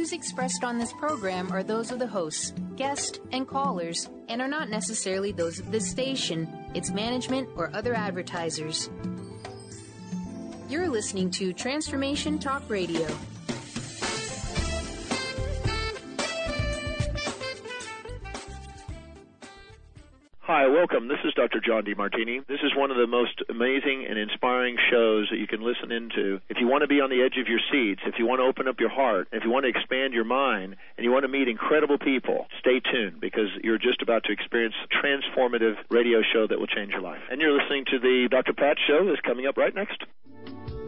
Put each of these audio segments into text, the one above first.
views expressed on this program are those of the hosts, guests, and callers, and are not necessarily those of this station, its management, or other advertisers. You're listening to Transformation Talk Radio. Hi, welcome. This is Dr. John DeMartini. This is one of the most amazing and inspiring shows that you can listen into. If you want to be on the edge of your seats, if you want to open up your heart, if you want to expand your mind, and you want to meet incredible people, stay tuned because you're just about to experience a transformative radio show that will change your life. And you're listening to the Dr. Pat Show that's coming up right next.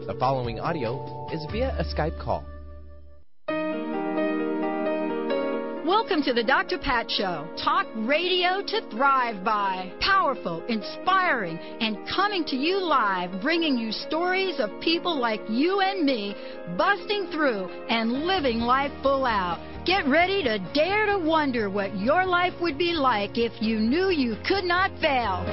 The following audio is via a Skype call. Welcome to the Dr. Pat Show. Talk radio to thrive by. Powerful, inspiring, and coming to you live, bringing you stories of people like you and me, busting through and living life full out. Get ready to dare to wonder what your life would be like if you knew you could not fail.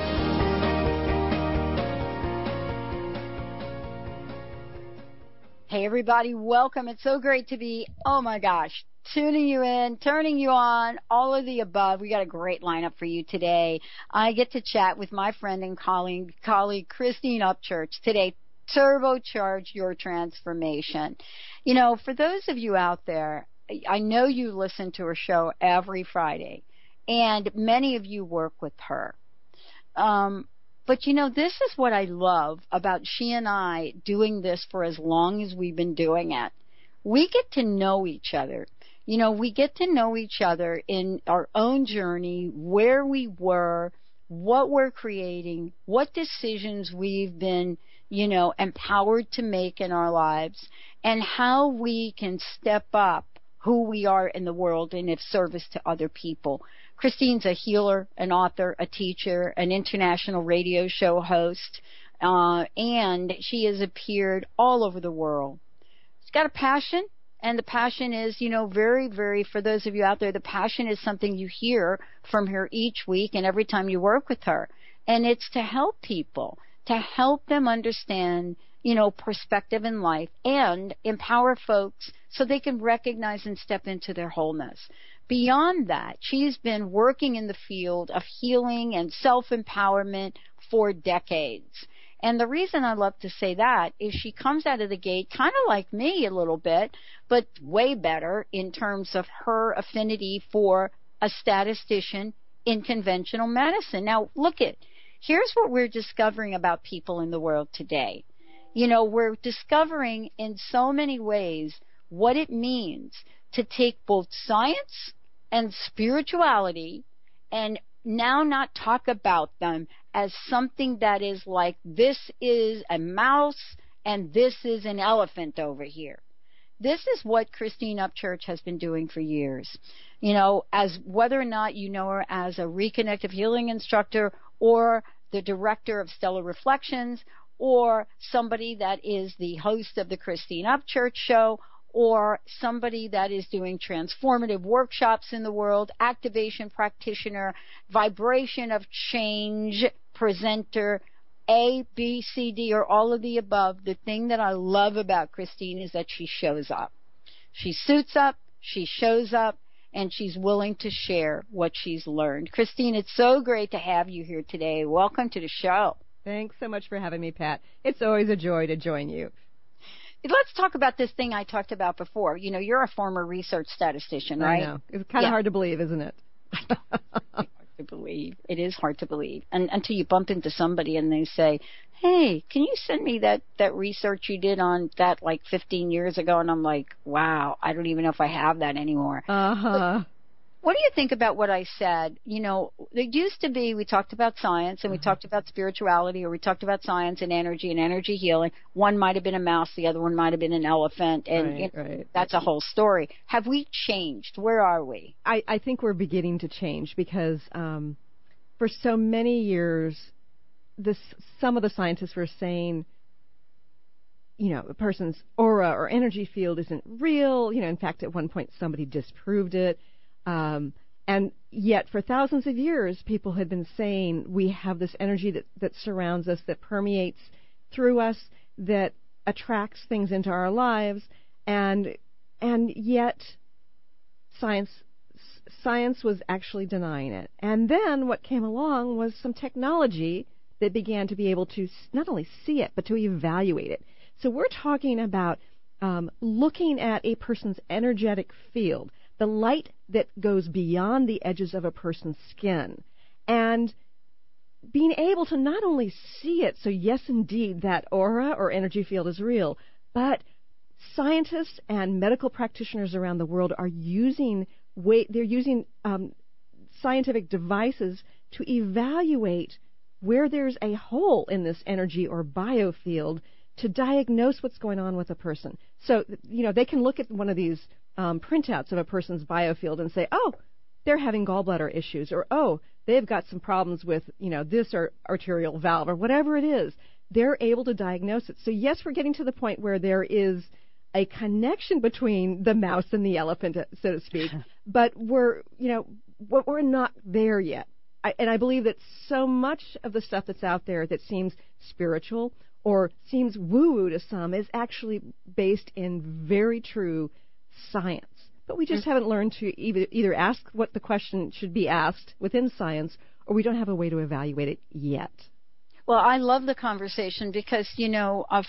Hey, everybody, welcome. It's so great to be, oh my gosh, tuning you in, turning you on, all of the above. We got a great lineup for you today. I get to chat with my friend and colleague Christine Upchurch today. Turbocharge your transformation. You know, for those of you out there, I know you listen to her show every Friday, and many of you work with her. But, you know, this is what I love about she and I doing this for as long as we've been doing it. We get to know each other. You know, we get to know each other in our own journey, where we were, what we're creating, what decisions we've been, you know, empowered to make in our lives, and how we can step up who we are in the world and of service to other people. Christine's a healer, an author, a teacher, an international radio show host, and she has appeared all over the world. She's got a passion. And the passion is, you know, very, very, for those of you out there, the passion is something you hear from her each week and every time you work with her. And it's to help people, to help them understand, you know, perspective in life and empower folks so they can recognize and step into their wholeness. Beyond that, she's been working in the field of healing and self-empowerment for decades. And the reason I love to say that is she comes out of the gate kind of like me a little bit, but way better in terms of her affinity for a statistician in conventional medicine. Now, here's what we're discovering about people in the world today. You know, we're discovering in so many ways what it means to take both science and spirituality and now not talk about them as something that is like, this is a mouse and this is an elephant over here. This is what Christine Upchurch has been doing for years. You know, as whether or not you know her as a reconnective healing instructor or the director of Stellar Reflections or somebody that is the host of the Christine Upchurch Show or somebody that is doing transformative workshops in the world, activation practitioner, vibration of change presenter, A, B, C, D, or all of the above. The thing that I love about Christine is that she shows up. She suits up, she shows up, and she's willing to share what she's learned. Christine, it's so great to have you here today. Welcome to the show. Thanks so much for having me, Pat. It's always a joy to join you. Let's talk about this thing I talked about before. You know, you're a former research statistician, right? I know. It's kind of hard to believe, isn't it? It's hard to believe. It is hard to believe. And until you bump into somebody and they say, hey, can you send me that research you did on that like 15 years ago? And I'm like, wow, I don't even know if I have that anymore. Uh-huh. What do you think about what I said? You know, it used to be we talked about science and we talked about spirituality, or we talked about science and energy healing. One might have been a mouse, the other one might have been an elephant, and that's a whole story. Have we changed? Where are we? I think we're beginning to change because for so many years, some of the scientists were saying, you know, a person's aura or energy field isn't real. You know, in fact, at one point somebody disproved it. And yet for thousands of years, people had been saying we have this energy that surrounds us, that permeates through us, that attracts things into our lives. And yet science was actually denying it. And then what came along was some technology that began to be able to not only see it, but to evaluate it. So we're talking about looking at a person's energetic field, the light that goes beyond the edges of a person's skin, and being able to not only see it, so yes, indeed, that aura or energy field is real, but scientists and medical practitioners around the world are using scientific devices to evaluate where there's a hole in this energy or biofield to diagnose what's going on with a person. So, they can look at one of these printouts of a person's biofield and say, oh, they're having gallbladder issues, or, oh, they've got some problems with, this or arterial valve, or whatever it is. They're able to diagnose it. So, yes, we're getting to the point where there is a connection between the mouse and the elephant, so to speak, but we're not there yet. I believe that so much of the stuff that's out there that seems spiritual or seems woo-woo to some is actually based in very true science. But we just haven't learned to either ask what the question should be asked within science, or we don't have a way to evaluate it yet. Well, I love the conversation because,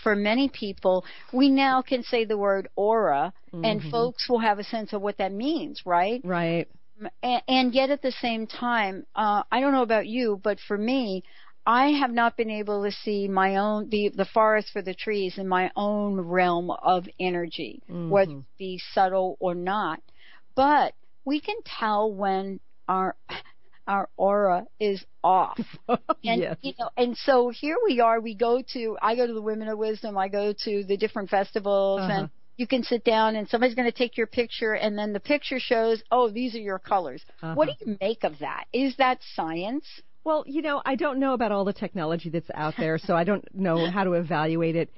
for many people, we now can say the word aura, and folks will have a sense of what that means, right? Right. And yet at the same time, I don't know about you, but for me, I have not been able to see my own, the forest for the trees in my own realm of energy, whether it be subtle or not. But we can tell when our aura is off. And, yes. And so here we are, I go to the Women of Wisdom, I go to the different festivals, and you can sit down and somebody's going to take your picture, and then the picture shows, oh, these are your colors. What do you make of that? Is that science? Well, I don't know about all the technology that's out there, so I don't know how to evaluate it.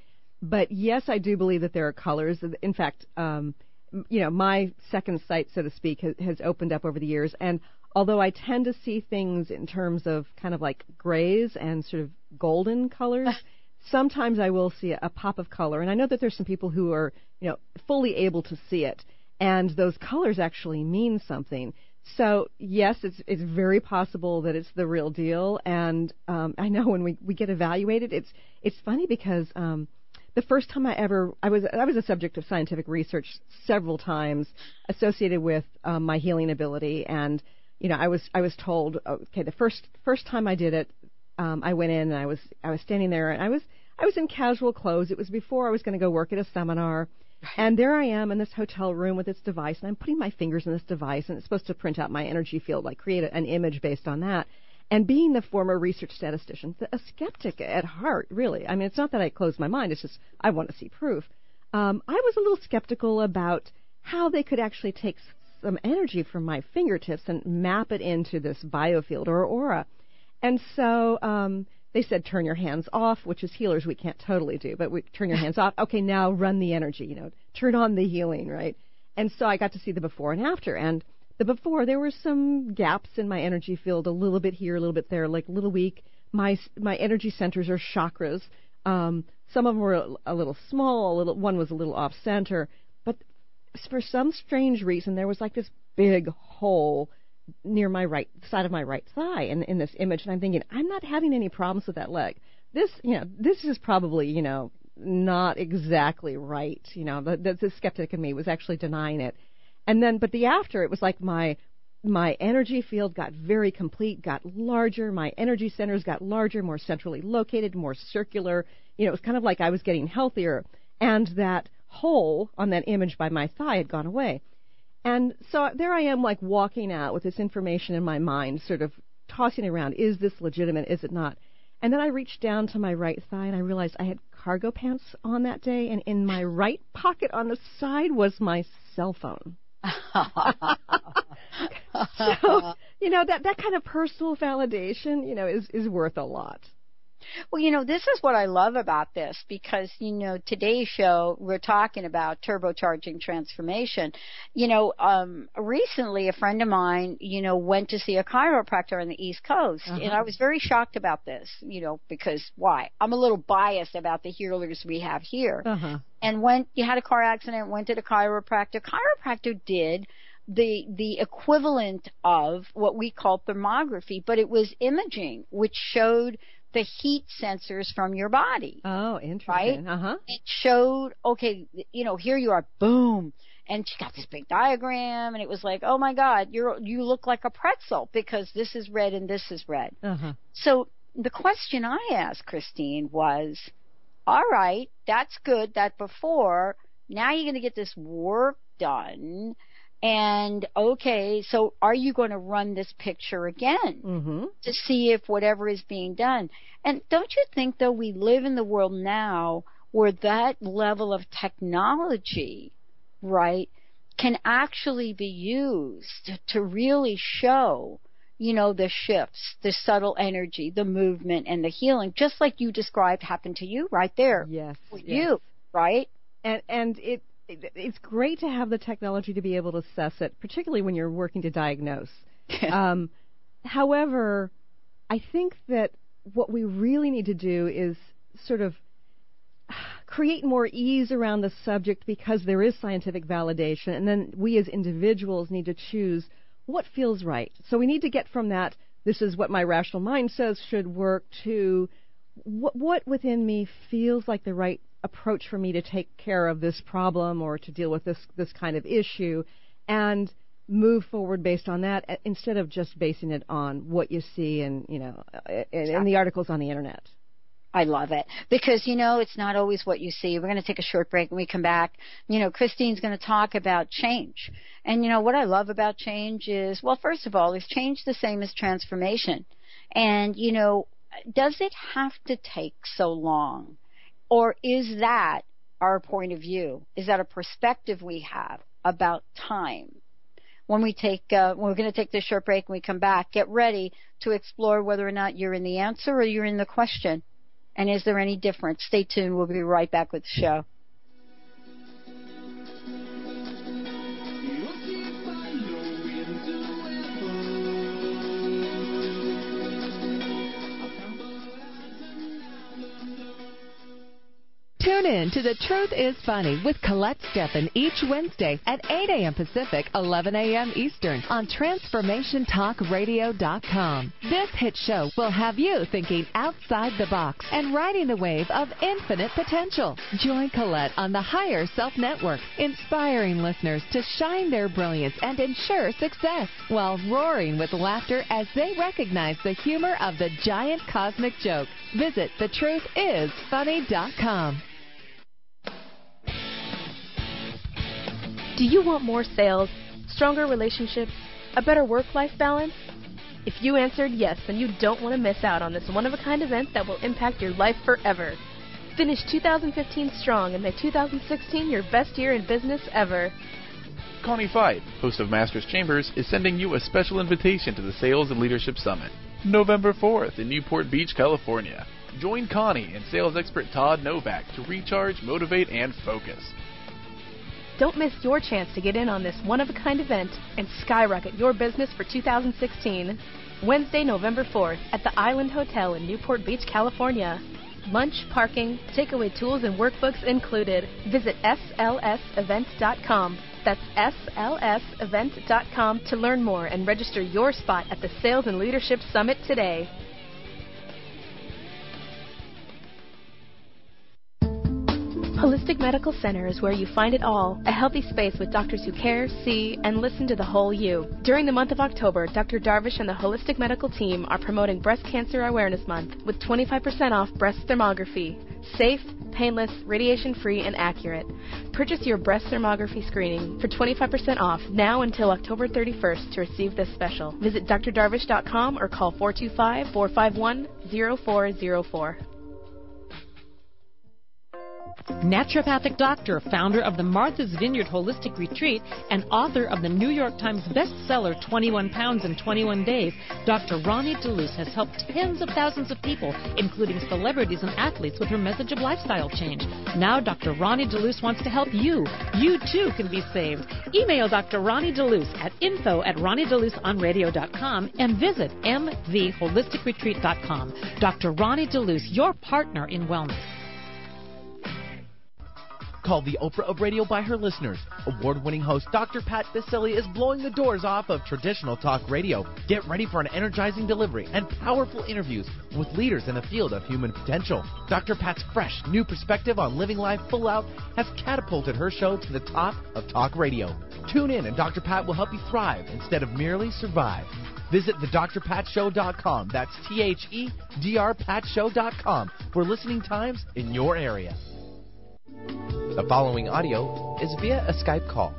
But yes, I do believe that there are colors. In fact, my second sight, so to speak, has opened up over the years. And although I tend to see things in terms of kind of like grays and sort of golden colors, sometimes I will see a pop of color. And I know that there's some people who are, fully able to see it. And those colors actually mean something. So, yes, it's very possible that it's the real deal. And I know when we get evaluated, it's funny because the first time I was a subject of scientific research several times associated with my healing ability. And, I was told, okay, the first time I did it, I went in and I was standing there and I was in casual clothes. It was before I was going to go work at a seminar. And there I am in this hotel room with this device, and I'm putting my fingers in this device, and it's supposed to print out my energy field, like create an image based on that. And being the former research statistician, a skeptic at heart, really. I mean, it's not that I closed my mind. It's just I want to see proof. I was a little skeptical about how they could actually take some energy from my fingertips and map it into this biofield or aura. And so they said, turn your hands off, which as healers we can't totally do, but we turn your hands off. Okay, now run the energy, turn on the healing, right? And so I got to see the before and after. And the before, there were some gaps in my energy field, a little bit here, a little bit there, like a little weak. My energy centers are chakras. Some of them were a little small, one was a little off center. But for some strange reason, there was like this big hole near my right side of my right thigh in this image, and I'm thinking, I'm not having any problems with that leg. This is probably, not exactly right. The skeptic in me was actually denying it. And then, but the after, it was like my energy field got very complete, got larger. My energy centers got larger, more centrally located, more circular. It was kind of like I was getting healthier, and that hole on that image by my thigh had gone away. And so there I am, like walking out with this information in my mind, sort of tossing around. Is this legitimate? Is it not? And then I reached down to my right thigh and I realized I had cargo pants on that day. And in my right pocket on the side was my cell phone. So, that kind of personal validation, is worth a lot. Well, this is what I love about this because, today's show, we're talking about turbocharging transformation. Recently a friend of mine, went to see a chiropractor on the East Coast. And I was very shocked about this, because why? I'm a little biased about the healers we have here. And you had a car accident, went to the chiropractor. Chiropractor did the equivalent of what we call thermography, but it was imaging, which showed the heat sensors from your body. Oh, interesting. Right? Uh-huh. It showed, okay, here you are, boom. And she got this big diagram, and it was like, oh my God, you look like a pretzel because this is red and this is red. Uh-huh. So the question I asked Christine was, all right, that's good, that before, now you're going to get this work done. And okay, so are you going to run this picture again to see if whatever is being done? And don't you think, though, we live in the world now where that level of technology, right, can actually be used to really show, the shifts, the subtle energy, the movement, and the healing, just like you described happened to you right there. Yes. With you, right? And it's great to have the technology to be able to assess it, particularly when you're working to diagnose. However, I think that what we really need to do is sort of create more ease around the subject because there is scientific validation, and then we as individuals need to choose what feels right. So we need to get from that, this is what my rational mind says should work, to what within me feels like the right approach for me to take care of this problem or to deal with this kind of issue, and move forward based on that instead of just basing it on what you see in the articles on the internet. I love it because, it's not always what you see. We're going to take a short break. When we come back, Christine's going to talk about change. And, what I love about change is, well, first of all, is change the same as transformation? And, does it have to take so long? Or is that our point of view? Is that a perspective we have about time? When we're going to take this short break and we come back, get ready to explore whether or not you're in the answer or you're in the question. And is there any difference? Stay tuned. We'll be right back with the show. Tune in to The Truth is Funny with Colette Steffen each Wednesday at 8 a.m. Pacific, 11 a.m. Eastern on TransformationTalkRadio.com. This hit show will have you thinking outside the box and riding the wave of infinite potential. Join Colette on the Higher Self Network, inspiring listeners to shine their brilliance and ensure success while roaring with laughter as they recognize the humor of the giant cosmic joke. Visit TheTruthIsFunny.com. Do you want more sales, stronger relationships, a better work-life balance? If you answered yes, then you don't want to miss out on this one-of-a-kind event that will impact your life forever. Finish 2015 strong and make 2016 your best year in business ever. Connie Fife, host of Masters Chambers, is sending you a special invitation to the Sales and Leadership Summit, November 4th in Newport Beach, California. Join Connie and sales expert Todd Novak to recharge, motivate, and focus. Don't miss your chance to get in on this one-of-a-kind event and skyrocket your business for 2016. Wednesday, November 4th at the Island Hotel in Newport Beach, California. Lunch, parking, takeaway tools, and workbooks included. Visit slsevents.com. That's slsevents.com to learn more and register your spot at the Sales and Leadership Summit today. Holistic Medical Center is where you find it all. A healthy space with doctors who care, see, and listen to the whole you. During the month of October, Dr. Darvish and the Holistic Medical team are promoting Breast Cancer Awareness Month with 25% off breast thermography. Safe, painless, radiation-free, and accurate. Purchase your breast thermography screening for 25% off now until October 31st to receive this special. Visit drdarvish.com or call 425-451-0404. Naturopathic doctor, founder of the Martha's Vineyard Holistic Retreat, and author of the New York Times bestseller 21 Pounds in 21 Days, Dr. Ronnie DeLuce has helped tens of thousands of people, including celebrities and athletes, with her message of lifestyle change. Now Dr. Ronnie DeLuce wants to help you. You too can be saved. Email Dr. Ronnie DeLuce at info@ronniedeluceonradio.com and visit mtheholisticretreat.com. Dr. Ronnie DeLuce, your partner in wellness. Called the Oprah of radio by her listeners, award-winning host Dr. Pat Baccili is blowing the doors off of traditional talk radio. Get ready for an energizing delivery and powerful interviews with leaders in the field of human potential. Dr. Pat's fresh, new perspective on living life full out has catapulted her show to the top of talk radio. Tune in and Dr. Pat will help you thrive instead of merely survive. Visit thedrpatshow.com. That's THEDRPatShow.com for listening times in your area. The following audio is via a Skype call.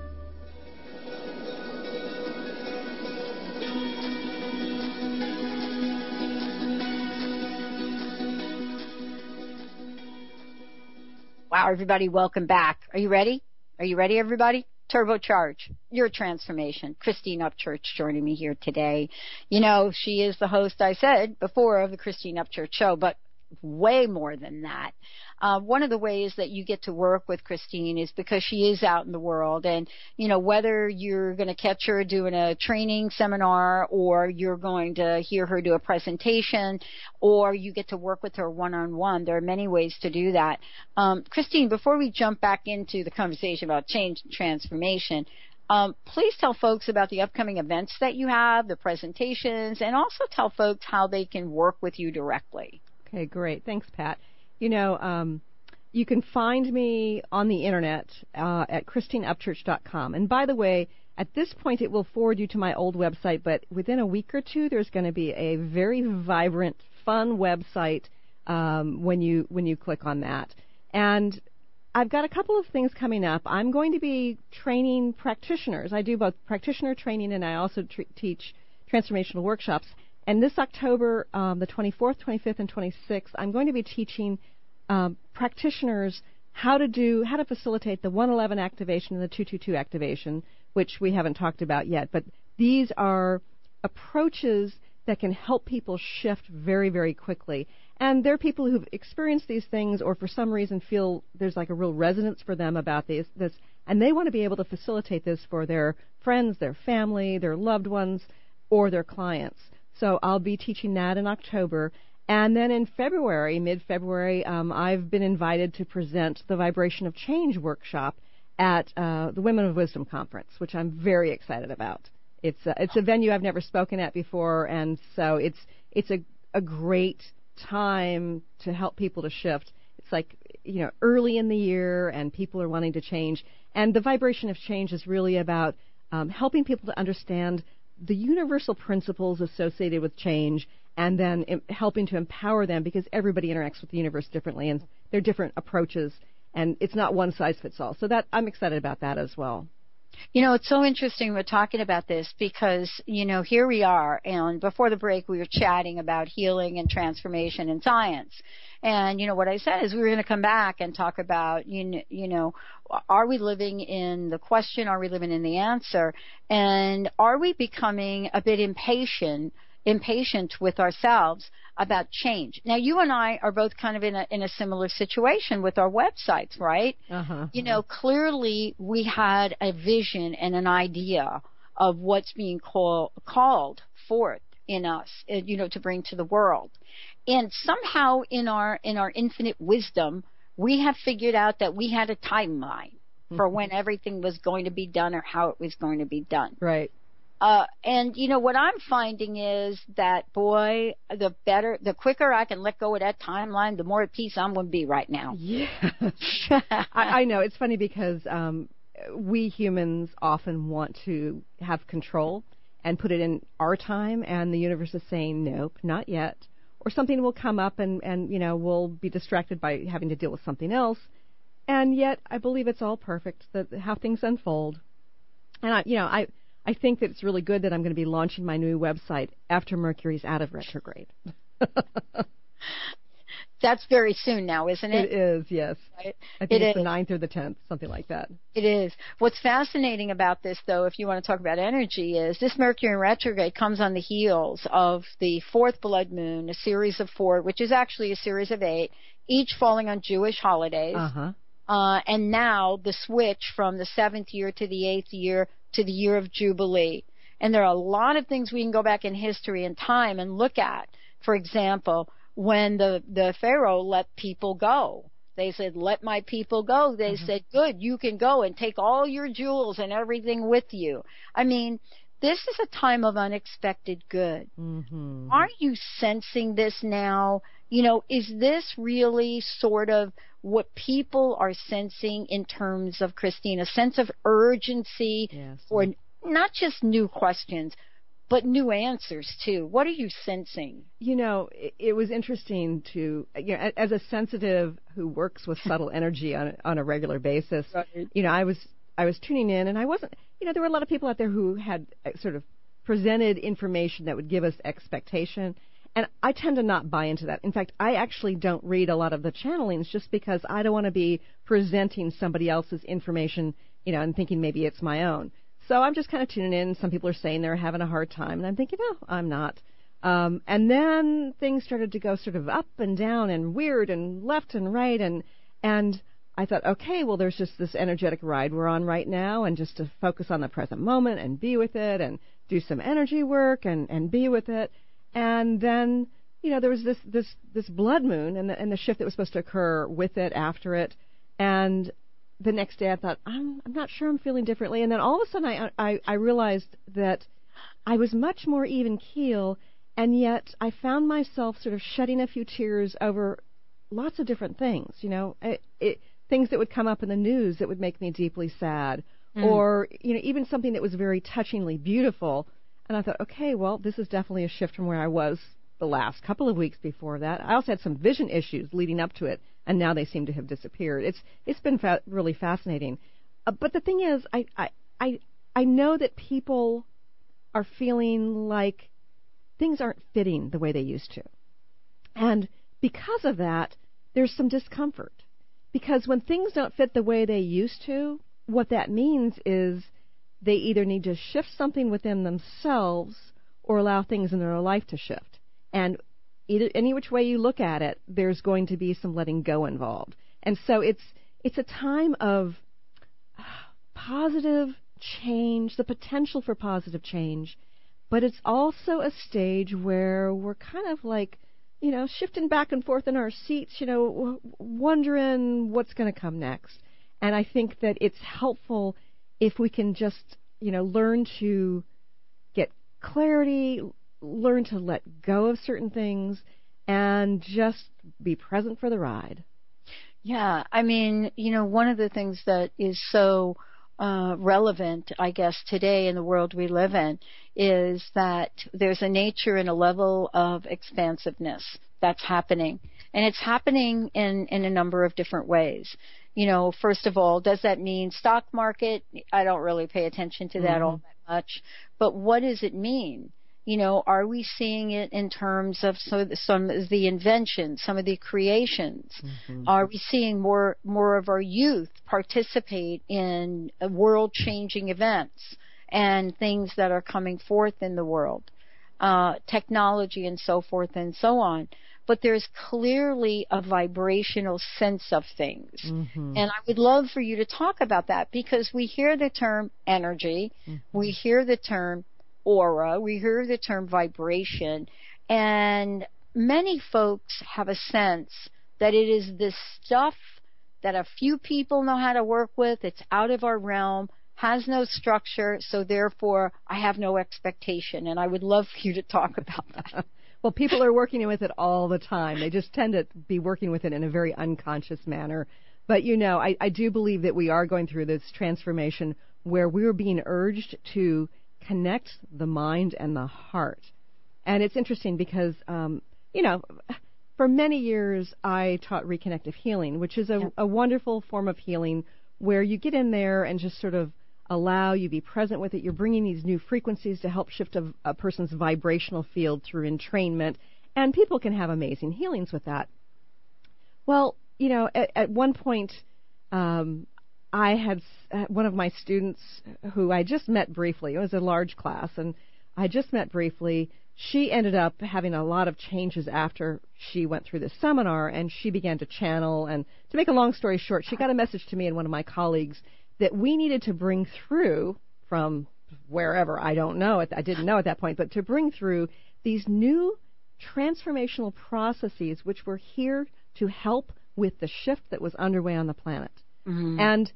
Wow, everybody, welcome back. Are you ready? Are you ready, everybody? Turbocharge your transformation. Christine Upchurch joining me here today. You know, she is the host, I said before, of the Christine Upchurch Show, but way more than that. One of the ways that you get to work with Christine is because she is out in the world, and you know, whether you're going to catch her doing a training seminar, or you're going to hear her do a presentation, or you get to work with her one-on-one, there are many ways to do that. Christine, before we jump back into the conversation about change and transformation, please tell folks about the upcoming events that you have, the presentations, and also tell folks how they can work with you directly. Okay, great. Thanks, Pat. You know, you can find me on the internet at ChristineUpchurch.com. And by the way, at this point, it will forward you to my old website, but within a week or two, there's going to be a very vibrant, fun website when you click on that. And I've got a couple of things coming up. I'm going to be training practitioners. I do both practitioner training and I also teach transformational workshops. And this October, the 24th, 25th, and 26th, I'm going to be teaching practitioners how to facilitate the 111 activation and the 222 activation, which we haven't talked about yet. But these are approaches that can help people shift very, very quickly. And there are people who've experienced these things or for some reason feel there's like a real resonance for them about this, and they want to be able to facilitate this for their friends, their family, their loved ones, or their clients. So I'll be teaching that in October. And then in February, mid-February, I've been invited to present the Vibration of Change workshop at the Women of Wisdom Conference, which I'm very excited about. It's a venue I've never spoken at before, and so it's a great time to help people to shift. It's like, you know, early in the year, and people are wanting to change. And the Vibration of Change is really about helping people to understand the universal principles associated with change, and then helping to empower them, because everybody interacts with the universe differently, and there are different approaches, and it's not one size fits all. So that I'm excited about that as well. You know, it's so interesting we're talking about this because, you know, here we are, and before the break we were chatting about healing and transformation and science. And, you know, what I said is we were going to come back and talk about, you know, are we living in the question? Are we living in the answer? And are we becoming a bit impatient with ourselves about change? Now, you and I are both kind of in a similar situation with our websites, right? You know, clearly we had a vision and an idea of what's being called forth in us, you know, to bring to the world. And somehow in our infinite wisdom, we have figured out that we had a timeline for when everything was going to be done or how it was going to be done. Right. And, you know, what I'm finding is that, boy, the quicker I can let go of that timeline, the more at peace I'm going to be right now. Yes. I know. It's funny because we humans often want to have control and put it in our time, and the universe is saying, nope, not yet. Or something will come up and you know, we'll be distracted by having to deal with something else. And yet I believe it's all perfect, how things unfold. And I think that it's really good that I'm going to be launching my new website after Mercury's out of retrograde. That's very soon now, isn't it? It is, yes. Right? I think it's the 9th or the 10th, something like that. It is. What's fascinating about this, though, if you want to talk about energy, is this Mercury in retrograde comes on the heels of the 4th blood moon, a series of 4, which is actually a series of 8, each falling on Jewish holidays. And now the switch from the 7th year to the 8th year to the year of Jubilee. And there are a lot of things we can go back in history and time and look at. For example, when the Pharaoh let people go, They said, let my people go. They said, good, you can go and take all your jewels and everything with you. I mean, this is a time of unexpected good. Are you sensing this now? You know, is this really sort of what people are sensing in terms of, Christine, a sense of urgency for not just new questions, but new answers, too? What are you sensing? You know, it was interesting to, you know, as a sensitive who works with subtle energy on a regular basis, you know, I was tuning in, and I wasn't, you know, there were a lot of people out there who had sort of presented information that would give us expectation, and I tend to not buy into that. In fact, I actually don't read a lot of the channelings just because I don't want to be presenting somebody else's information, you know, and thinking maybe it's my own. So I'm just kind of tuning in. Some people are saying they're having a hard time, and I'm thinking, no, I'm not. And then things started to go sort of up and down and weird and left and right, and I thought, okay, well, there's just this energetic ride we're on right now, and just to focus on the present moment and be with it and do some energy work and be with it. And then, you know, there was this blood moon and the shift that was supposed to occur with it, after it, and the next day I thought, I'm not sure I'm feeling differently. And then all of a sudden I realized that I was much more even keel, and yet I found myself sort of shedding a few tears over lots of different things, you know, things that would come up in the news that would make me deeply sad, or, you know, even something that was very touchingly beautiful. And I thought, okay, well, this is definitely a shift from where I was the last couple of weeks before that. I also had some vision issues leading up to it, and now they seem to have disappeared. It's been really fascinating. But the thing is, I know that people are feeling like things aren't fitting the way they used to. And because of that, there's some discomfort. Because when things don't fit the way they used to, what that means is they either need to shift something within themselves or allow things in their life to shift. And any which way you look at it, there's going to be some letting go involved. And so it's a time of positive change, the potential for positive change, but it's also a stage where we're kind of like, you know, shifting back and forth in our seats, you know, wondering what's going to come next. And I think that it's helpful if we can just, you know, learn to get clarity, learn to let go of certain things, and just be present for the ride. Yeah, I mean, you know, one of the things that is so relevant, I guess, today in the world we live in is that there's a nature and a level of expansiveness that's happening. And it's happening in a number of different ways. You know, first of all, does that mean stock market? I don't really pay attention to that all that much. But what does it mean? You know, are we seeing it in terms of some of the inventions, some of the creations? Are we seeing more of our youth participate in world-changing events and things that are coming forth in the world, technology and so forth and so on? But there's clearly a vibrational sense of things. And I would love for you to talk about that, because we hear the term energy, we hear the term aura, we hear the term vibration, and many folks have a sense that it is this stuff that a few people know how to work with. It's out of our realm, has no structure, so therefore I have no expectation. And I would love for you to talk about that. Well, people are working with it all the time. They just tend to be working with it in a very unconscious manner. But, you know, I do believe that we are going through this transformation where we're being urged to connect the mind and the heart. And it's interesting because, you know, for many years I taught reconnective healing, which is a wonderful form of healing where you get in there and just sort of allow you be present with it. You're bringing these new frequencies to help shift a person's vibrational field through entrainment, and people can have amazing healings with that. Well, you know, at one point, I had one of my students who I just met briefly. It was a large class, and I just met briefly. She ended up having a lot of changes after she went through this seminar, and she began to channel. And to make a long story short, she got a message to me and one of my colleagues that we needed to bring through from wherever, I don't know, I didn't know at that point, but to bring through these new transformational processes which were here to help with the shift that was underway on the planet. Mm-hmm. And,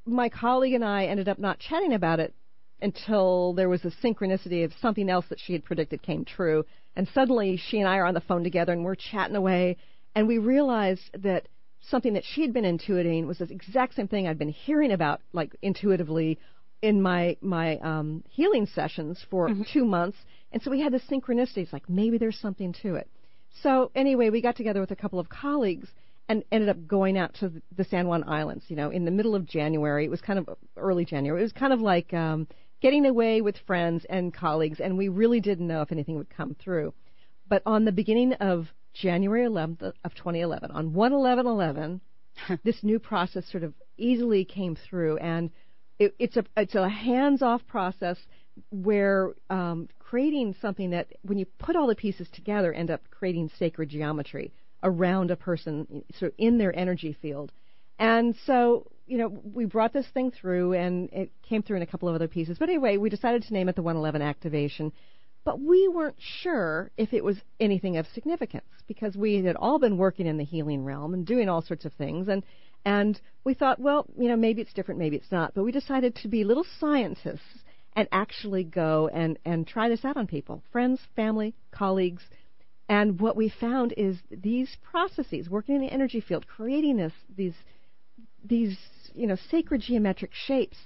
my colleague and I ended up not chatting about it until there was a synchronicity of something else that she had predicted came true. And suddenly she and I are on the phone together and we're chatting away, and we realized that something that she had been intuiting was the exact same thing I'd been hearing about, like intuitively, in my healing sessions for 2 months. And so we had this synchronicity. It's like, maybe there's something to it. So anyway, we got together with a couple of colleagues and ended up going out to the San Juan Islands, in the middle of January. It was kind of early January. It was kind of like getting away with friends and colleagues, and we really didn't know if anything would come through. But on the beginning of January 11th of 2011, on 1/11/11, this new process sort of easily came through, and it's a hands-off process where creating something that, when you put all the pieces together, end up creating sacred geometry around a person, sort of in their energy field. And so, we brought this thing through, and it came through in a couple of other pieces. But anyway, we decided to name it the 111 activation. But we weren't sure if it was anything of significance, because we had all been working in the healing realm and doing all sorts of things. And we thought, well, maybe it's different, maybe it's not. But we decided to be little scientists and actually go and try this out on people, friends, family, colleagues. And what we found is these processes, working in the energy field, creating these sacred geometric shapes,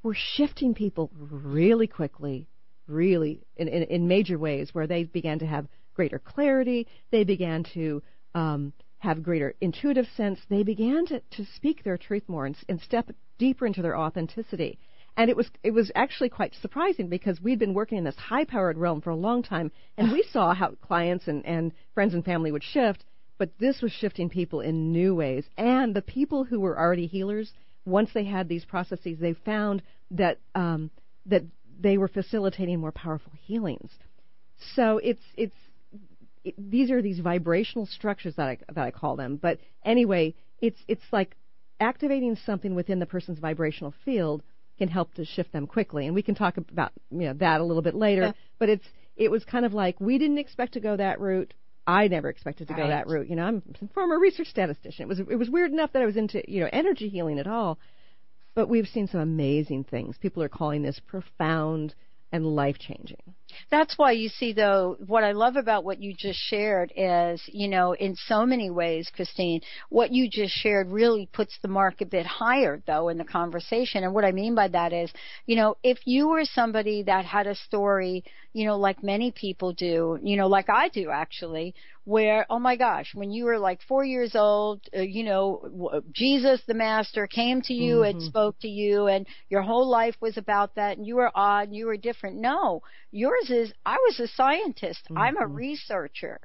were shifting people really quickly, really in major ways, where they began to have greater clarity, they began to have greater intuitive sense, they began to speak their truth more and step deeper into their authenticity. And it was actually quite surprising, because we'd been working in this high-powered realm for a long time, and we saw how clients and friends and family would shift, but this was shifting people in new ways. And the people who were already healers, once they had these processes, they found that that they were facilitating more powerful healings. So these are these vibrational structures that I call them. But anyway, it's like activating something within the person's vibrational field can help to shift them quickly, and we can talk about that a little bit later. Yeah. But it was kind of like, we didn't expect to go that route. I never expected to go that route. I'm a former research statistician. It was weird enough that I was into energy healing at all, but we've seen some amazing things. People are calling this profound and life-changing. That's why, you see, though, what I love about what you just shared is, in so many ways, Christine, what you just shared really puts the mark a bit higher, though, in the conversation. And what I mean by that is, if you were somebody that had a story, like many people do, like I do, actually, where, oh my gosh, when you were like 4 years old, Jesus, the Master, came to you and spoke to you, and your whole life was about that, and you were odd, and you were different. No, yours is, I was a scientist. I'm a researcher.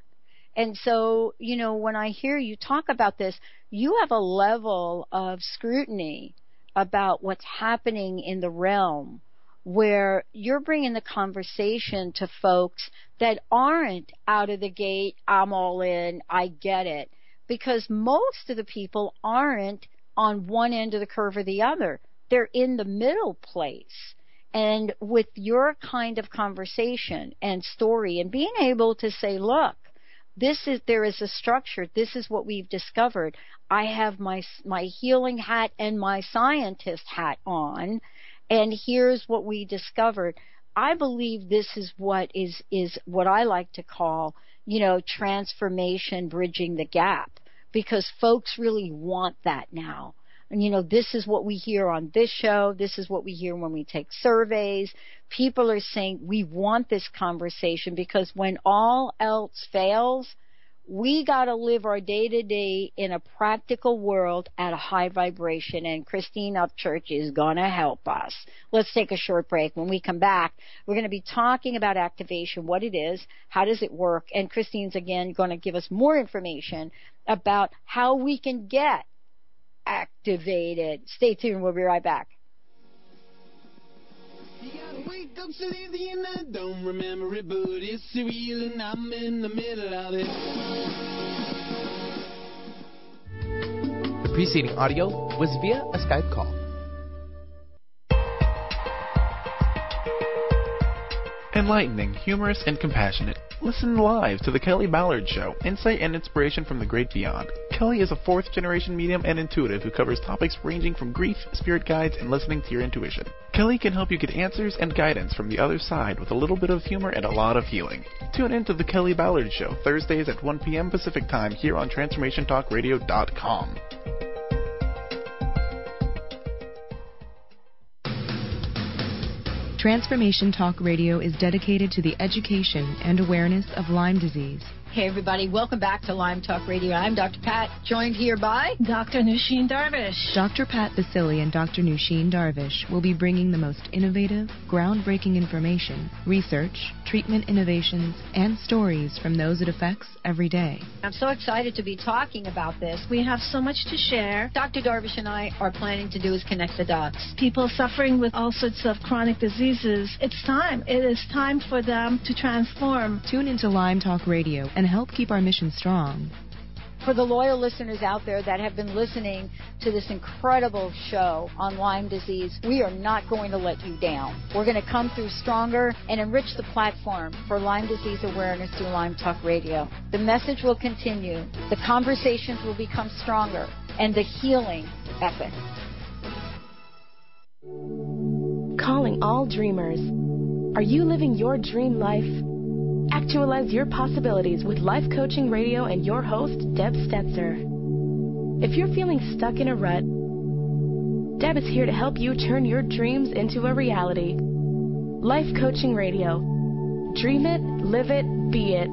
And so, when I hear you talk about this, you have a level of scrutiny about what's happening in the realm, where you're bringing the conversation to folks that aren't out of the gate, I'm all in, I get it. Because most of the people aren't on one end of the curve or the other. They're in the middle place. And with your kind of conversation and story, and being able to say, look, there is a structure. This is what we've discovered. I have my healing hat and my scientist hat on, and here's what we discovered. I believe this is what is what I like to call, transformation, bridging the gap, because folks really want that now. And, this is what we hear on this show. This is what we hear when we take surveys. People are saying we want this conversation, because when all else fails, we got to live our day-to-day in a practical world at a high vibration, and Christine Upchurch is going to help us. Let's take a short break. When we come back, we're going to be talking about activation, what it is, how does it work, and Christine's, again, going to give us more information about how we can get activated. Stay tuned. We'll be right back. You gotta wake up sleepy and I don't remember it, but it's surreal and I'm in the middle of it. The preceding audio was via a Skype call. Enlightening, humorous, and compassionate. Listen live to The Kelly Ballard Show, insight and inspiration from the great beyond. Kelly is a fourth-generation medium and intuitive who covers topics ranging from grief, spirit guides, and listening to your intuition. Kelly can help you get answers and guidance from the other side with a little bit of humor and a lot of healing. Tune in to The Kelly Ballard Show, Thursdays at 1 p.m. Pacific Time here on TransformationTalkRadio.com. Transformation Talk Radio is dedicated to the education and awareness of Lyme disease. Hey, everybody. Welcome back to Lyme Talk Radio. I'm Dr. Pat, joined here by Dr. Nusheen Darvish. Dr. Pat Basili and Dr. Nusheen Darvish will be bringing the most innovative, groundbreaking information, research, treatment innovations, and stories from those it affects every day. I'm so excited to be talking about this. We have so much to share. Dr. Darvish and I are planning to do is connect the dots. People suffering with all sorts of chronic diseases, it's time. It is time for them to transform. Tune into Lyme Talk Radio and help keep our mission strong. For the loyal listeners out there that have been listening to this incredible show on Lyme disease, we are not going to let you down. We're going to come through stronger and enrich the platform for Lyme disease awareness through Lyme Talk Radio. The message will continue, the conversations will become stronger, and the healing epic. Calling all dreamers. Are you living your dream life? Actualize your possibilities with Life Coaching Radio and your host, Deb Stetzer. If you're feeling stuck in a rut, Deb is here to help you turn your dreams into a reality. Life Coaching Radio. Dream it, live it, be it.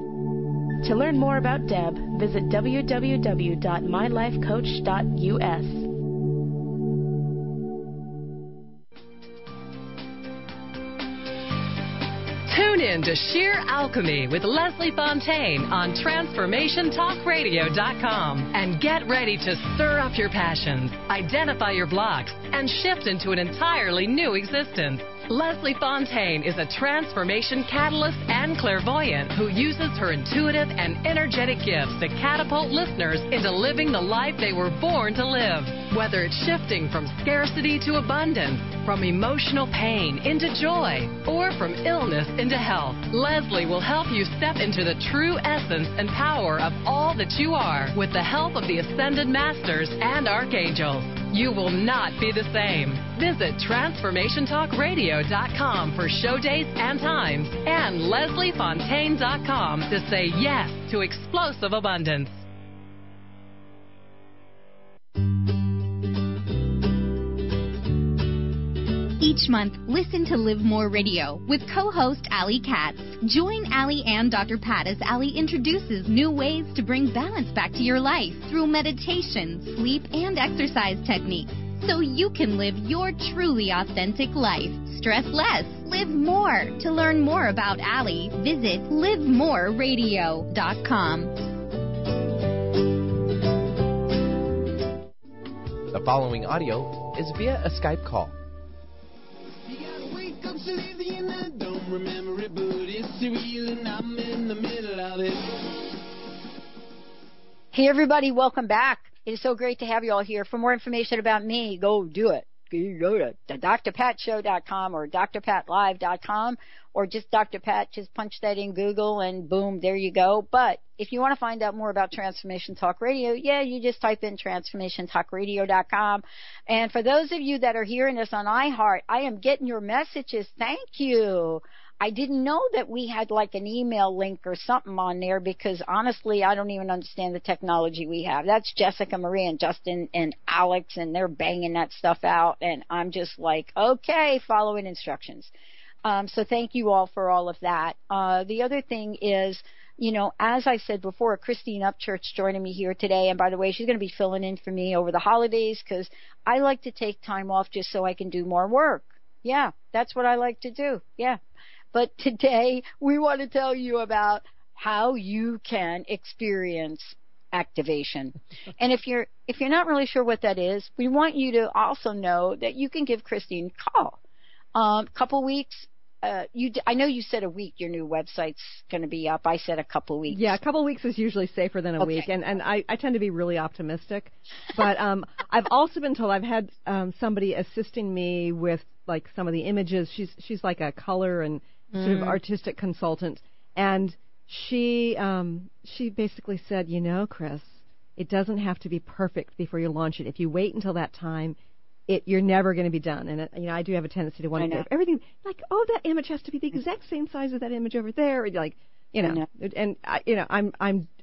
To learn more about Deb, visit www.mylifecoach.us. Tune in to Sheer Alchemy with Leslie Fontaine on TransformationTalkRadio.com and get ready to stir up your passions, identify your blocks, and shift into an entirely new existence. Leslie Fontaine is a transformation catalyst and clairvoyant who uses her intuitive and energetic gifts to catapult listeners into living the life they were born to live. Whether it's shifting from scarcity to abundance, from emotional pain into joy, or from illness into health, Leslie will help you step into the true essence and power of all that you are with the help of the Ascended Masters and Archangels. You will not be the same. Visit TransformationTalkRadio.com for show dates and times and LeslieFontaine.com to say yes to explosive abundance. Each month, listen to Live More Radio with co-host Allie Katz. Join Allie and Dr. Pat as Allie introduces new ways to bring balance back to your life through meditation, sleep, and exercise techniques, so you can live your truly authentic life. Stress less, live more. To learn more about Allie, visit livemoreradio.com. The following audio is via a Skype call. So easy and I don't remember it, but it's surreal and I'm in the middle of it. Hey, everybody, welcome back. It is so great to have you all here. For more information about me, go do it. You go to drpatshow.com or drpatlive.com or just Dr. Pat. Just punch that in Google and boom, there you go. But if you want to find out more about Transformation Talk Radio, you just type in transformationtalkradio.com. And for those of you that are hearing us on iHeart, I am getting your messages. Thank you. I didn't know that we had like an email link or something on there because honestly, I don't even understand the technology we have. That's Jessica Marie and Justin and Alex, and they're banging that stuff out. And I'm just like, okay, following instructions. So thank you all for all of that. The other thing is, you know, as I said before, Christine Upchurch joining me here today. And by the way, she's going to be filling in for me over the holidays because I like to take time off just so I can do more work. Yeah, that's what I like to do. Yeah. But today we want to tell you about how you can experience activation. And if you're not really sure what that is, we want you to also know that you can give Christine a call. Couple weeks. I know you said a week your new website's going to be up. I said a couple weeks. Yeah, a couple weeks is usually safer than a week, and I tend to be really optimistic. But I've also been told I've had somebody assisting me with like some of the images. She's like a color and sort of artistic consultant, and she basically said, Chris, it doesn't have to be perfect before you launch it. If you wait until that time, you're never going to be done. And I do have a tendency to want to do everything like, that image has to be the exact same size as that image over there. And like, and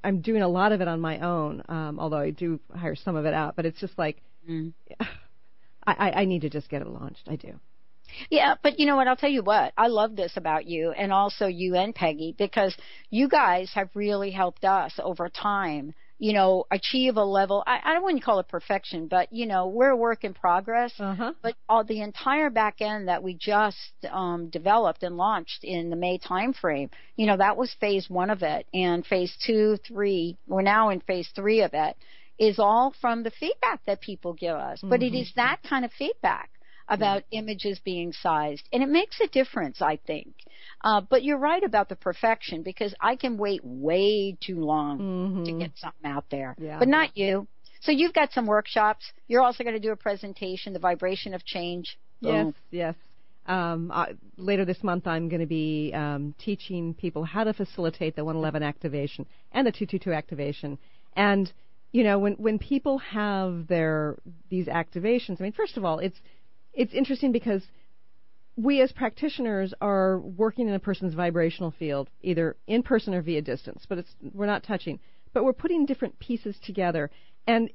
I'm doing a lot of it on my own, although I do hire some of it out. But it's just like, I need to just get it launched. I do. Yeah, but you know what? I'll tell you what. I love this about you, and also you and Peggy, because you guys have really helped us over time, achieve a level. I don't want to call it perfection, but, we're a work in progress. But all the entire back end that we just developed and launched in the May timeframe, that was phase 1 of it. And phase 2, 3, we're now in phase 3 of it, is all from the feedback that people give us. But it is that kind of feedback about images being sized. And it makes a difference, I think. But you're right about the perfection, because I can wait way too long to get something out there. But not you. So you've got some workshops. You're also going to do a presentation, The Vibration of Change. Yes. Later this month, I'm going to be teaching people how to facilitate the 111 activation and the 222 activation. And, when people have these activations, I mean, first of all, it's interesting because we as practitioners are working in a person's vibrational field, either in person or via distance, but we're not touching. But we're putting different pieces together. And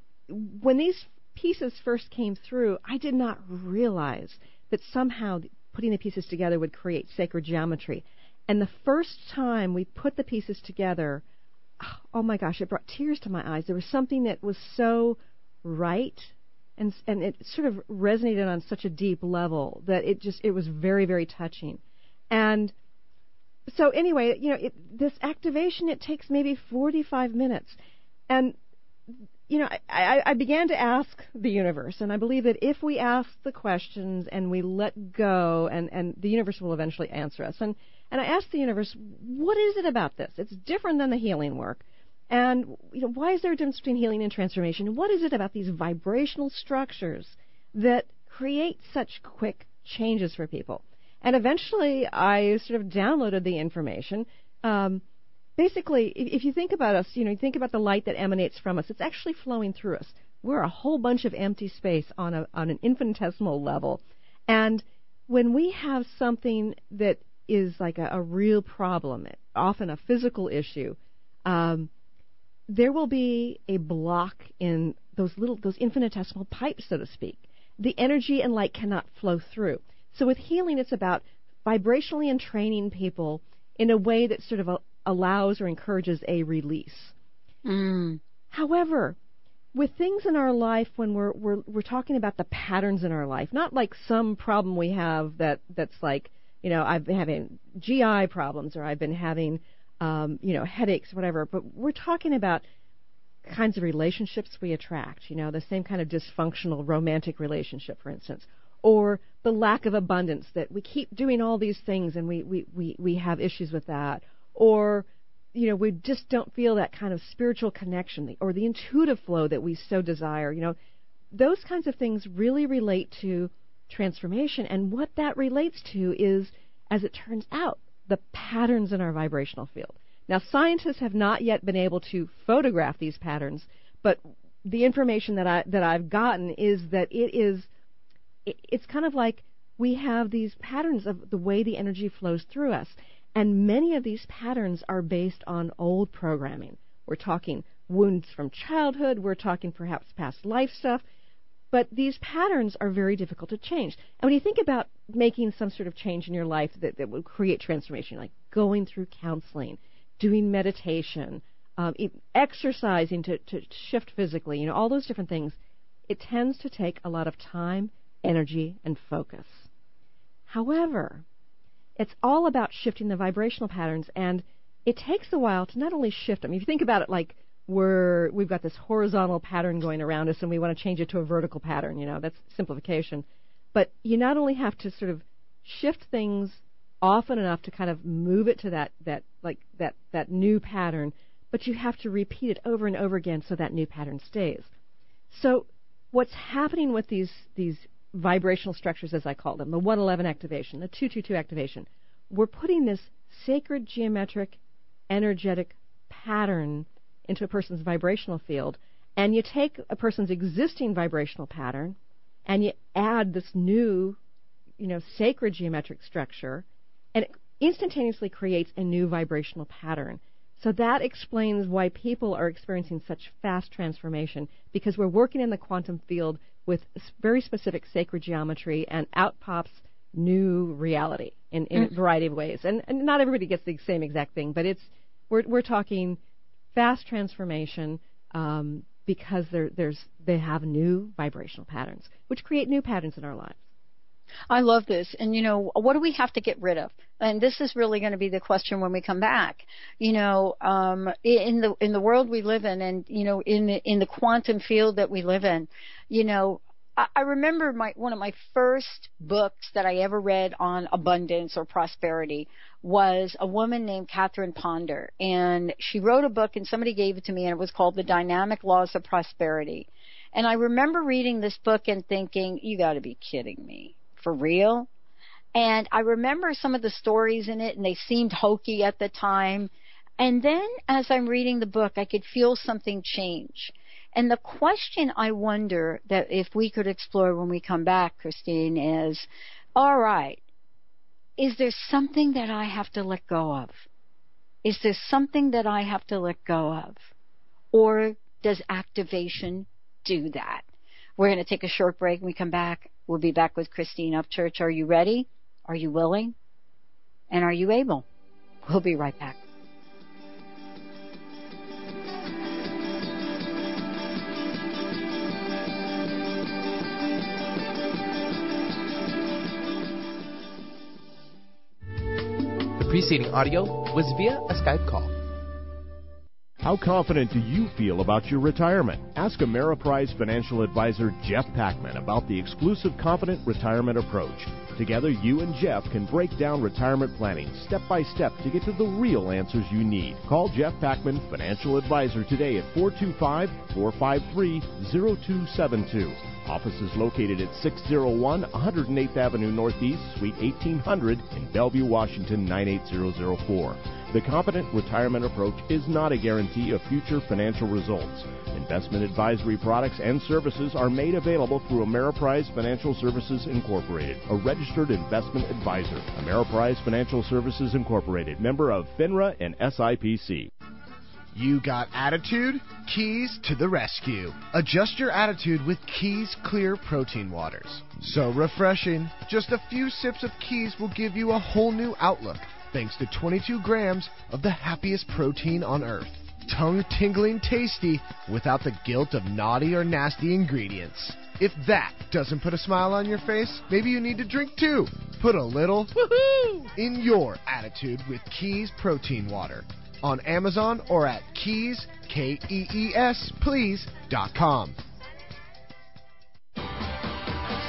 when these pieces first came through, I did not realize that somehow putting the pieces together would create sacred geometry. And the first time we put the pieces together, oh my gosh, it brought tears to my eyes. There was something that was so right, and it sort of resonated on such a deep level that it was very, very touching. And so anyway, this activation, it takes maybe 45 minutes. And, I began to ask the universe, and I believe that if we ask the questions and we let go, and the universe will eventually answer us. And I asked the universe, what is it about this? It's different than the healing work. And, why is there a difference between healing and transformation? And what is it about these vibrational structures that create such quick changes for people? And eventually I sort of downloaded the information. Basically, if you think about us, you think about the light that emanates from us, it's actually flowing through us. We're a whole bunch of empty space on an infinitesimal level. And when we have something that is like a real problem, often a physical issue, there will be a block in those infinitesimal pipes, so to speak. The energy and light cannot flow through. So with healing, it's about vibrationally entraining people in a way that sort of allows or encourages a release. However, with things in our life, when we're talking about the patterns in our life, not like some problem we have that's like, I've been having GI problems, or I've been having headaches, whatever. But we're talking about kinds of relationships we attract, the same kind of dysfunctional romantic relationship, for instance, or the lack of abundance, that we keep doing all these things and we have issues with that, or, we just don't feel that kind of spiritual connection or the intuitive flow that we so desire. Those kinds of things really relate to transformation. And what that relates to is, as it turns out, the patterns in our vibrational field. Now, scientists have not yet been able to photograph these patterns, but the information that I've gotten is that it's kind of like we have these patterns of the way the energy flows through us, and many of these patterns are based on old programming. We're talking wounds from childhood, we're talking perhaps past life stuff, but these patterns are very difficult to change. And when you think about making some sort of change in your life that will create transformation, like going through counseling, doing meditation, exercising to shift physically, all those different things, it tends to take a lot of time, energy, and focus. However, it's all about shifting the vibrational patterns, and it takes a while to not only shift them. If you think about it like we've got this horizontal pattern going around us and we want to change it to a vertical pattern, that's simplification. But you not only have to sort of shift things often enough to kind of move it to that new pattern, but you have to repeat it over and over again so that new pattern stays. So what's happening with these vibrational structures, as I call them, the 111 activation, the 222 activation, we're putting this sacred geometric energetic pattern into a person's vibrational field, and you take a person's existing vibrational pattern and you add this new, sacred geometric structure, and it instantaneously creates a new vibrational pattern. So that explains why people are experiencing such fast transformation, because we're working in the quantum field with very specific sacred geometry, and out pops new reality in a variety of ways. And not everybody gets the same exact thing, but we're talking fast transformation because they have new vibrational patterns, which create new patterns in our lives. I love this. And, what do we have to get rid of? And this is really going to be the question when we come back. In the world we live in, and, in the quantum field that we live in, I remember one of my first books that I ever read on abundance or prosperity was a woman named Catherine Ponder. And she wrote a book, and somebody gave it to me, and it was called The Dynamic Laws of Prosperity. And I remember reading this book and thinking, you got to be kidding me. For real? And I remember some of the stories in it, and they seemed hokey at the time. And then as I'm reading the book, I could feel something change. And the question I wonder that if we could explore when we come back, Christine, is, all right, is there something that I have to let go of? Is there something that I have to let go of? Or does activation do that? We're going to take a short break. When we come back, we'll be back with Christine Upchurch. Are you ready? Are you willing? And are you able? We'll be right back. The preceding audio was via a Skype call. How confident do you feel about your retirement? Ask Ameriprise financial advisor Jeff Packman about the exclusive Confident Retirement Approach. Together, you and Jeff can break down retirement planning step by step to get to the real answers you need. Call Jeff Packman, financial advisor, today at 425-453-0272. Office is located at 601 108th Avenue Northeast, Suite 1800 in Bellevue, Washington, 98004. The Competent Retirement Approach is not a guarantee of future financial results. Investment advisory products and services are made available through Ameriprise Financial Services Incorporated, a registered investment advisor. Ameriprise Financial Services Incorporated, member of FINRA and SIPC. You got attitude? Keys to the rescue. Adjust your attitude with Keys Clear Protein Waters. So refreshing. Just a few sips of Keys will give you a whole new outlook, thanks to 22 grams of the happiest protein on earth. Tongue-tingling tasty without the guilt of naughty or nasty ingredients. If that doesn't put a smile on your face, maybe you need to drink too. Put a little woohoo in your attitude with Keys Protein Water. On Amazon or at Keys, KEES,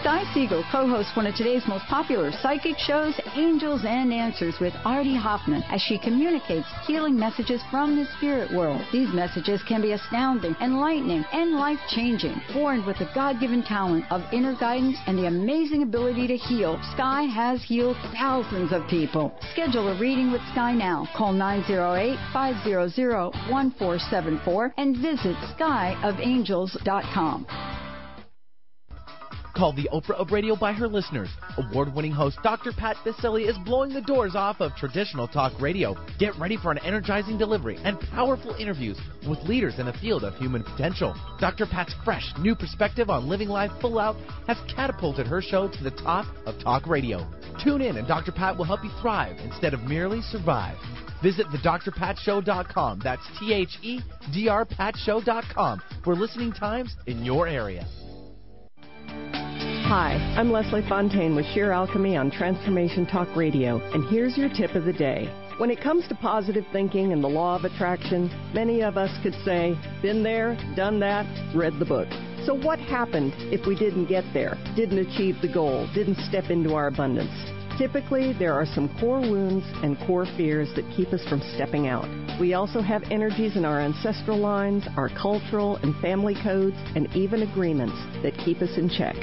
Sky Siegel co-hosts one of today's most popular psychic shows, Angels and Answers, with Artie Hoffman, as she communicates healing messages from the spirit world. These messages can be astounding, enlightening, and life-changing. Born with the God-given talent of inner guidance and the amazing ability to heal, Sky has healed thousands of people. Schedule a reading with Sky now. Call 908-500-1474 and visit skyofangels.com. Called the Oprah of Radio by her listeners, award-winning host Dr. Pat Baccili is blowing the doors off of traditional talk radio. Get ready for an energizing delivery and powerful interviews with leaders in the field of human potential. Dr. Pat's fresh, new perspective on living life full out has catapulted her show to the top of talk radio. Tune in and Dr. Pat will help you thrive instead of merely survive. Visit thedrpatshow.com. That's THEDRPatShow.com for listening times in your area. Hi, I'm Leslie Fontaine with Sheer Alchemy on Transformation Talk Radio, and here's your tip of the day. When it comes to positive thinking and the law of attraction, many of us could say, been there, done that, read the book. So what happened if we didn't get there, didn't achieve the goal, didn't step into our abundance? Typically, there are some core wounds and core fears that keep us from stepping out. We also have energies in our ancestral lines, our cultural and family codes, and even agreements that keep us in check.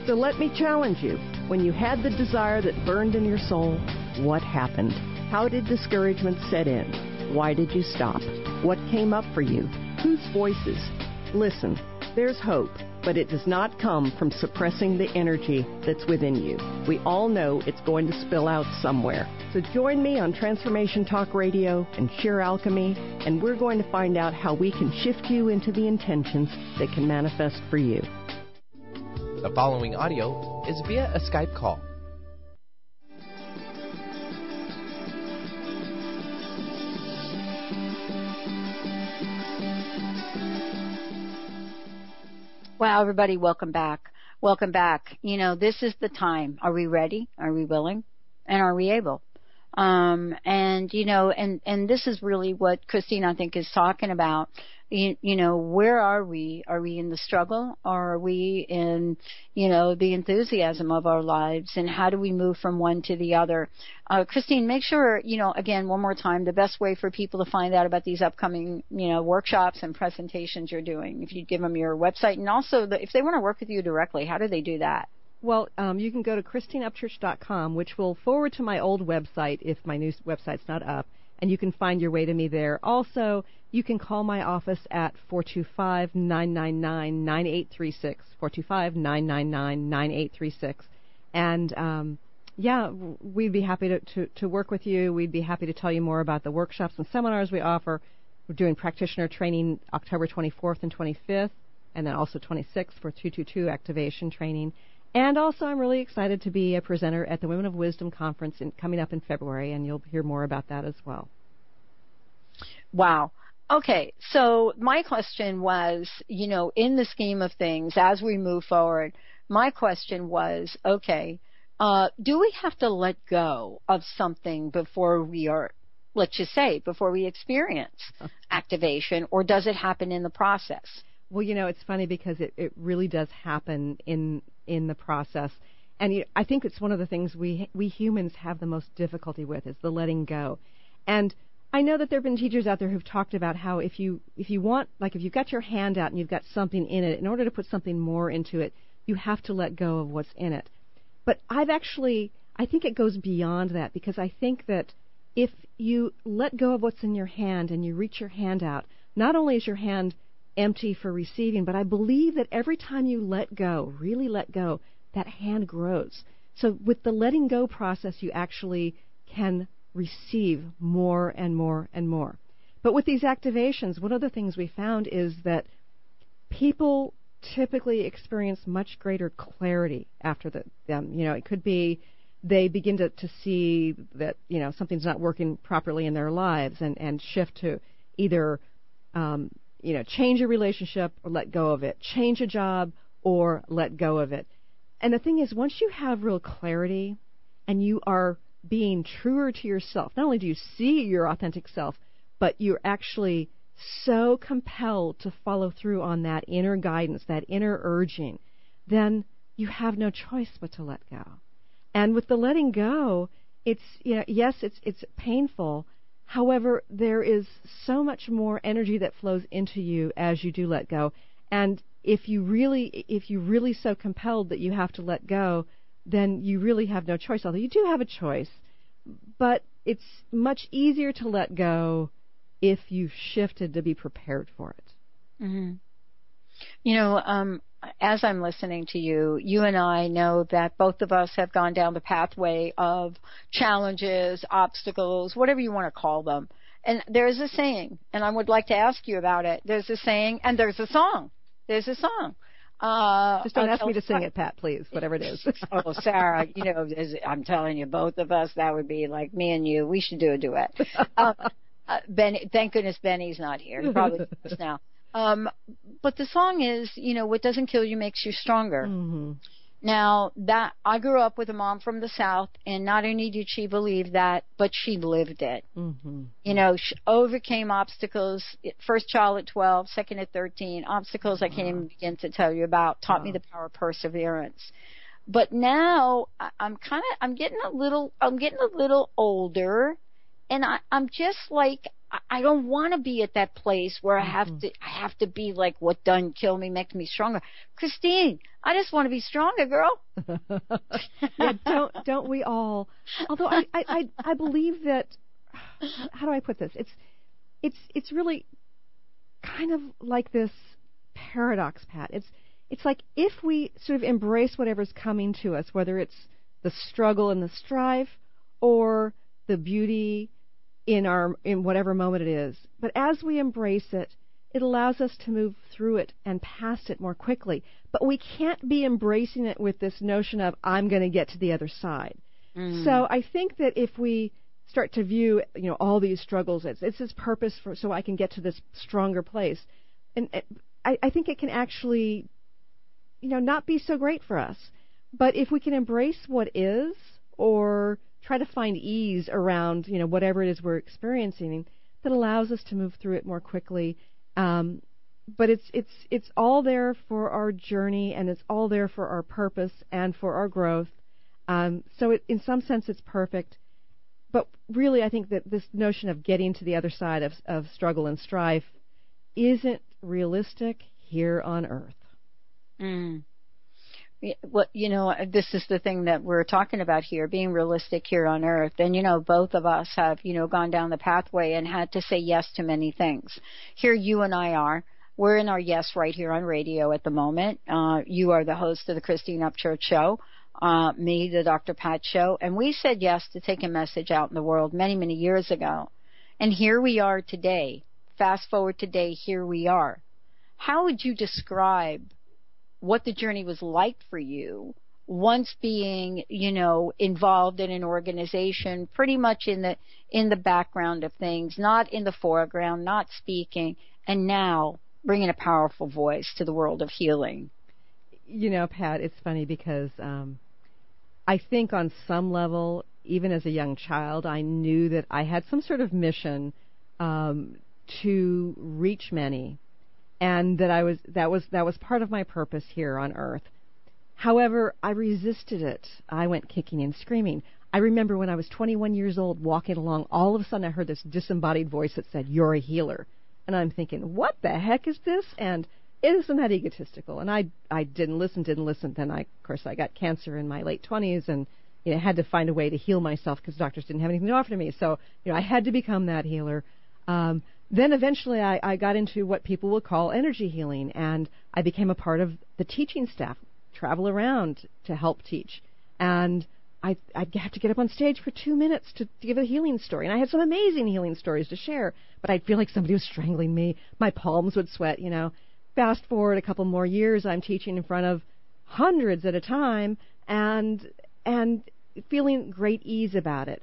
So let me challenge you. When you had the desire that burned in your soul, what happened? How did discouragement set in? Why did you stop? What came up for you? Whose voices? Listen, there's hope, but it does not come from suppressing the energy that's within you. We all know it's going to spill out somewhere. So join me on Transformation Talk Radio and Sheer Alchemy, and we're going to find out how we can shift you into the intentions that can manifest for you. The following audio is via a Skype call. Wow, everybody, welcome back. Welcome back. You know, this is the time. Are we ready? Are we willing? And are we able? And this is really what Christine, I think, is talking about. You know, where are we? Are we in the struggle, or are we in, the enthusiasm of our lives? And how do we move from one to the other? Christine, make sure, again, one more time, the best way for people to find out about these upcoming, workshops and presentations you're doing. If you give them your website, and also if they want to work with you directly, how do they do that? Well, you can go to ChristineUpchurch.com, which will forward to my old website if my new website's not up, and you can find your way to me there. Also, you can call my office at 425-999-9836, 425-999-9836. And, we'd be happy to work with you. We'd be happy to tell you more about the workshops and seminars we offer. We're doing practitioner training October 24th and 25th, and then also 26th for 222 activation training. And also, I'm really excited to be a presenter at the Women of Wisdom Conference coming up in February, and you'll hear more about that as well. Wow. Okay, so my question was, in the scheme of things, as we move forward, my question was, okay, do we have to let go of something before we are, let's just say, before we experience activation, or does it happen in the process? Well, it's funny because it really does happen in the process. And I think it's one of the things we humans have the most difficulty with is the letting go. And I know that there have been teachers out there who've talked about how if you want, like if you've got your hand out and you've got something in it, in order to put something more into it, you have to let go of what's in it. But I think it goes beyond that, because I think that if you let go of what's in your hand and you reach your hand out, not only is your hand empty for receiving, but I believe that every time you let go, really let go, that hand grows. So with the letting go process, you actually can receive more and more and more. But with these activations, one of the things we found is that people typically experience much greater clarity after them. It could be they begin to see that, something's not working properly in their lives and shift to either change a relationship or let go of it, change a job or let go of it. And the thing is, once you have real clarity and you are being truer to yourself, not only do you see your authentic self, but you're actually so compelled to follow through on that inner guidance, that inner urging, then you have no choice but to let go. And with the letting go, it's, yes, it's painful. However, there is so much more energy that flows into you as you do let go. And if you really so compelled that you have to let go, then you really have no choice. Although you do have a choice, but it's much easier to let go if you've shifted to be prepared for it. Mm-hmm. As I'm listening to you, you and I know that both of us have gone down the pathway of challenges, obstacles, whatever you want to call them. And there's a saying, and I would like to ask you about it. There's a saying, and there's a song. There's a song. Just don't ask me to sing it, Pat, please, whatever it is. Oh, Sarah, I'm telling you, both of us, that would be like me and you. We should do a duet. Benny, thank goodness Benny's not here. He probably is now. But the song is, what doesn't kill you makes you stronger. Mm-hmm. Now, that I grew up with a mom from the South, and not only did she believe that, but she lived it. Mm-hmm. She overcame obstacles. First child at 12, second at 13. Obstacles I can't even begin to tell you about. Taught me the power of perseverance. But now I'm getting a little older, and I'm just like, I don't want to be at that place where I have to be like, what doesn't kill me makes me stronger. Christine, I just want to be stronger, girl. Yeah, don't we all? Although I believe that, how do I put this? it's really kind of like this paradox, Pat. It's like if we sort of embrace whatever's coming to us, whether it's the struggle and the strife or the beauty in whatever moment it is, but as we embrace it, it allows us to move through it and past it more quickly. But we can't be embracing it with this notion of I'm going to get to the other side. So I think that if we start to view, all these struggles, it's this purpose so I can get to this stronger place, and I think it can actually, not be so great for us. But if we can embrace what is, or try to find ease around, whatever it is we're experiencing, that allows us to move through it more quickly. But it's all there for our journey, and it's all there for our purpose and for our growth. So in some sense, it's perfect. But really, I think that this notion of getting to the other side of struggle and strife isn't realistic here on Earth. Well, this is the thing that we're talking about here, being realistic here on Earth. And, both of us have, gone down the pathway and had to say yes to many things. Here you and I are. We're in our yes right here on radio at the moment. You are the host of the Christine Upchurch Show. Me, the Dr. Pat Show. And we said yes to take a message out in the world many, many years ago. And here we are today. Fast forward today, here we are. How would you describe what the journey was like for you once being, involved in an organization, pretty much in the background of things, not in the foreground, not speaking, and now bringing a powerful voice to the world of healing? Pat, it's funny because I think on some level, even as a young child, I knew that I had some sort of mission to reach many, and that was part of my purpose here on Earth. However, I resisted it. I went kicking and screaming. I remember when I was 21 years old, walking along, all of a sudden I heard this disembodied voice that said, "You're a healer." And I'm thinking, what the heck is this? And isn't that egotistical? And I didn't listen. Then, of course, I got cancer in my late 20s and had to find a way to heal myself because doctors didn't have anything to offer to me. So, I had to become that healer. Then eventually I got into what people would call energy healing, and I became a part of the teaching staff, travel around to help teach. And I'd have to get up on stage for 2 minutes to give a healing story. And I had some amazing healing stories to share, but I'd feel like somebody was strangling me. My palms would sweat, Fast forward a couple more years, I'm teaching in front of hundreds at a time and feeling great ease about it.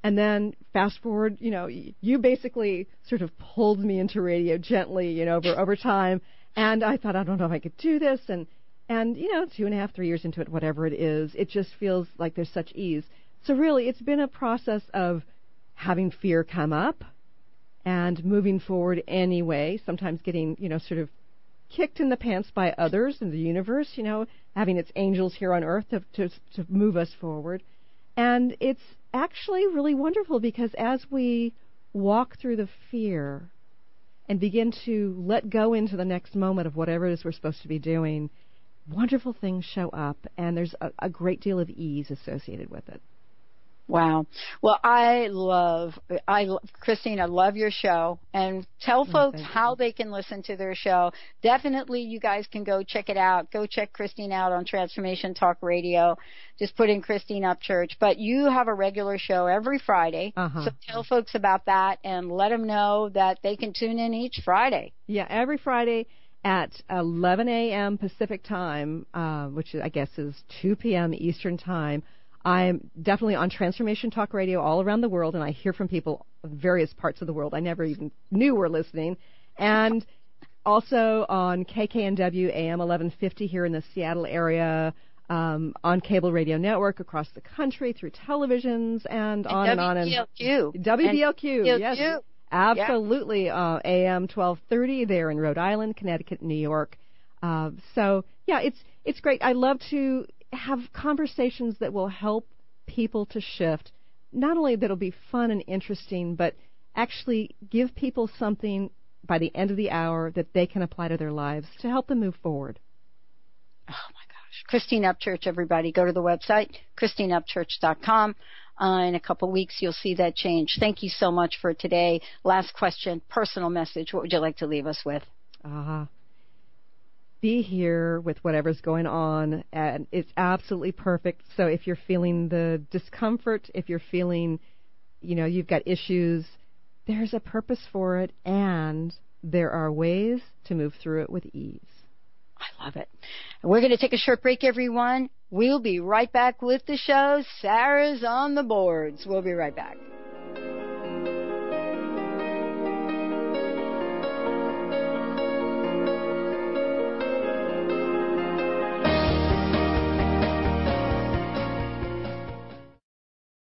And then fast forward, you basically sort of pulled me into radio gently, over time. And I thought, I don't know if I could do this. And 2.5, 3 years into it, whatever it is, it just feels like there's such ease. So really, it's been a process of having fear come up and moving forward anyway, sometimes getting, sort of kicked in the pants by others in the universe, having its angels here on Earth to move us forward. And it's actually really wonderful because as we walk through the fear and begin to let go into the next moment of whatever it is we're supposed to be doing, wonderful things show up, and there's a great deal of ease associated with it. Wow. Well, Christine, I love your show. And tell folks how they can listen to their show. Definitely, you guys can go check it out. Go check Christine out on Transformation Talk Radio. Just put in Christine Upchurch. But you have a regular show every Friday. So tell folks about that and let them know that they can tune in each Friday. Yeah, every Friday at 11 a.m. Pacific time, which I guess is 2 p.m. Eastern time. I'm definitely on Transformation Talk Radio all around the world, and I hear from people in various parts of the world I never even knew were listening. And also on KKNW AM 1150 here in the Seattle area, on Cable Radio Network across the country, through televisions, and on and on. WBLQ, yes. Absolutely. AM 1230 there in Rhode Island, Connecticut, New York. So, yeah, it's great. I love to have conversations that will help people to shift. Not only that it'll be fun and interesting, but actually give people something by the end of the hour that they can apply to their lives to help them move forward. Oh, my gosh. Christine Upchurch, everybody. Go to the website, ChristineUpchurch.com. In a couple weeks, you'll see that change. Thank you so much for today. Last question, personal message. What would you like to leave us with? Be here with whatever's going on, and it's absolutely perfect. So if you're feeling the discomfort, if you're feeling, you've got issues, there's a purpose for it, and there are ways to move through it with ease. I love it. We're going to take a short break, everyone. We'll be right back with the show. Sarah's on the boards. We'll be right back.